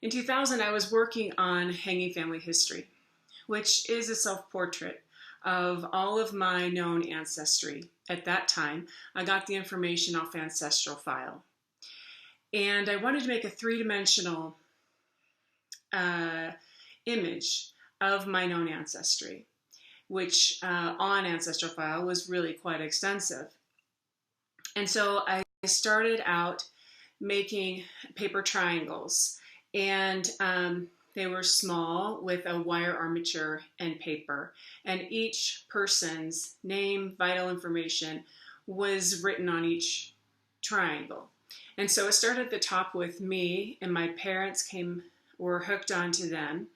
In 2000, I was working on Hanging Family History, which is a self-portrait of all of my known ancestry. At that time, I got the information off Ancestral File. And I wanted to make a three-dimensional uh, image of my known ancestry, which on Ancestral File was really quite extensive. And so I started out making paper triangles, and they were small with a wire armature and paper, and each person's name, vital information was written on each triangle. And so it started at the top with me, and my parents were hooked onto them,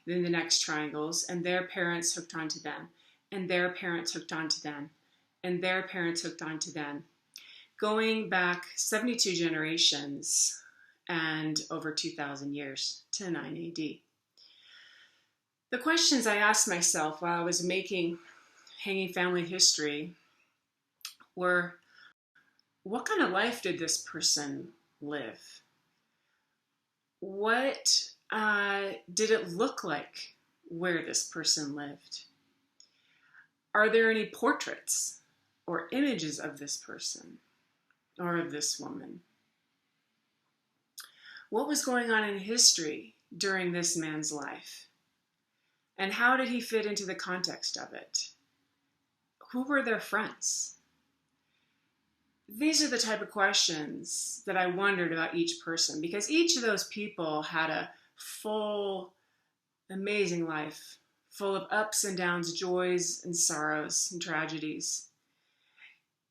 then the next triangles, and their parents hooked onto them, and their parents hooked onto them, and their parents hooked onto them, going back 72 generations and over 2,000 years to 9 AD. The questions I asked myself while I was making Hanging Family History were, what kind of life did this person live? What did it look like where this person lived? Are there any portraits or images of this person or of this woman? What was going on in history during this man's life? And how did he fit into the context of it? Who were their friends? These are the type of questions that I wondered about each person, because each of those people had a full, amazing life, full of ups and downs, joys and sorrows and tragedies.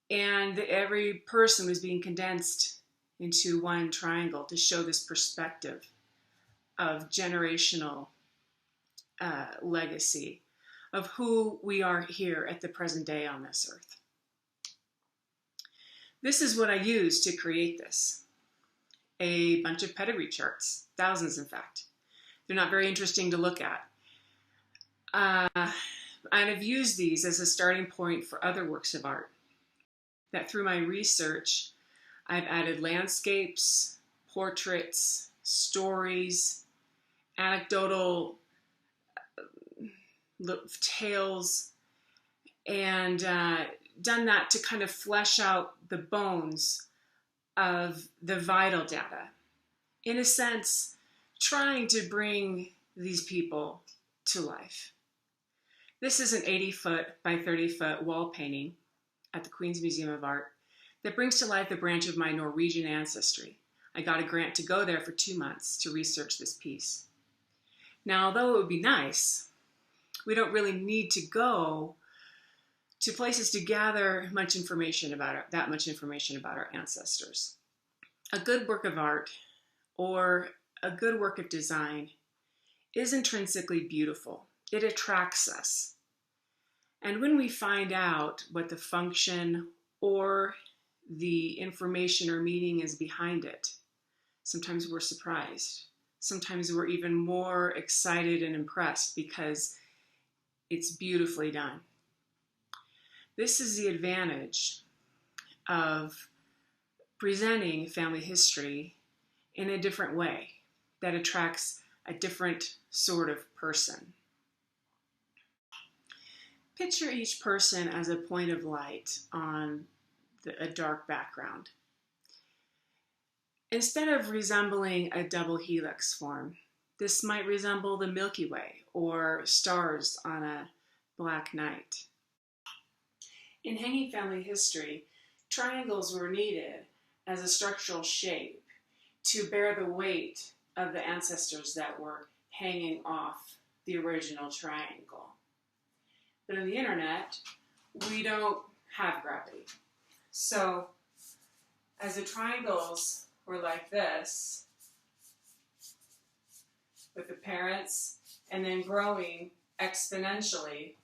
And every person was being condensed into one triangle to show this perspective of generational legacy of who we are here at the present day on this earth. This is what I used to create this. A bunch of pedigree charts, thousands in fact. They're not very interesting to look at. I've used these as a starting point for other works of art, that through my research, I've added landscapes, portraits, stories, anecdotal tales, and done that to kind of flesh out the bones of the vital data. In a sense, trying to bring these people to life. This is an 80-foot by 30-foot wall painting at the Queen's Museum of Art that brings to life the branch of my Norwegian ancestry. I got a grant to go there for 2 months to research this piece. Now, although it would be nice, we don't really need to go to places to gather much information about that much information about our ancestors. A good work of art or a good work of design is intrinsically beautiful. It attracts us. And when we find out what the function or the information or meaning is behind it, sometimes we're surprised. Sometimes we're even more excited and impressed because it's beautifully done. This is the advantage of presenting family history in a different way that attracts a different sort of person. Picture each person as a point of light on a dark background. Instead of resembling a double helix form, this might resemble the Milky Way or stars on a black night. In Hanging Family History, triangles were needed as a structural shape to bear the weight of the ancestors that were hanging off the original triangle. But on the internet, we don't have gravity. So, as the triangles were like this, with the parents, and then growing exponentially,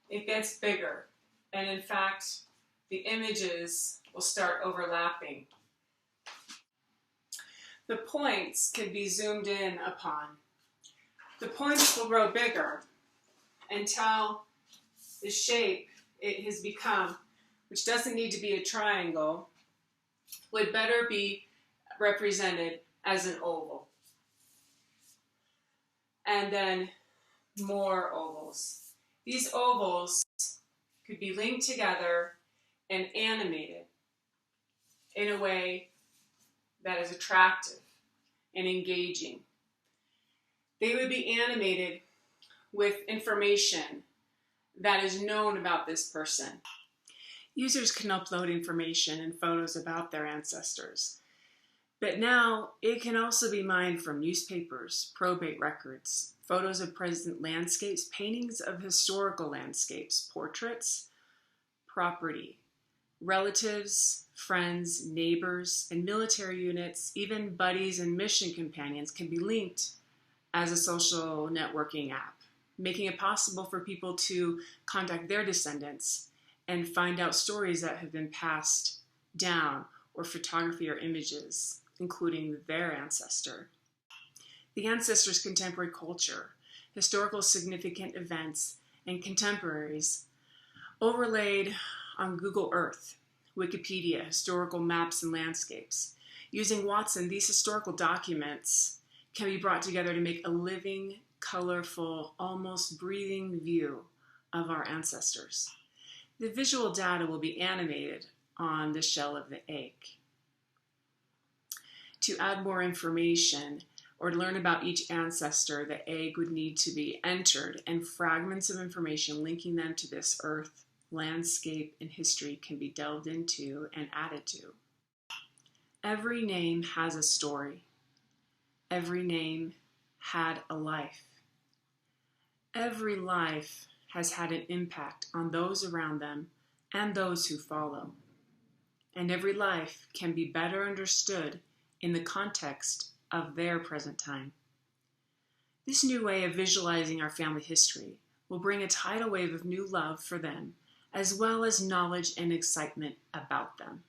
it gets bigger. And in fact, the images will start overlapping. The points can be zoomed in upon. The points will grow bigger until the shape it has become which doesn't need to be a triangle, would better be represented as an oval. And then more ovals. These ovals could be linked together and animated in a way that is attractive and engaging. They would be animated with information that is known about this person. Users can upload information and photos about their ancestors, but now it can also be mined from newspapers, probate records, photos of present landscapes, paintings of historical landscapes, portraits, property, relatives, friends, neighbors, and military units, even buddies and mission companions can be linked as a social networking app, making it possible for people to contact their descendants and find out stories that have been passed down, or photography or images, including their ancestor. The ancestor's contemporary culture, historical significant events, and contemporaries overlaid on Google Earth, Wikipedia, historical maps and landscapes. Using Watson, these historical documents can be brought together to make a living, colorful, almost breathing view of our ancestors. The visual data will be animated on the shell of the egg. To add more information or to learn about each ancestor, the egg would need to be entered, and fragments of information linking them to this earth, landscape, and history can be delved into and added to. Every name has a story. Every name had a life. Every life has had an impact on those around them and those who follow. And every life can be better understood in the context of their present time. This new way of visualizing our family history will bring a tidal wave of new love for them, as well as knowledge and excitement about them.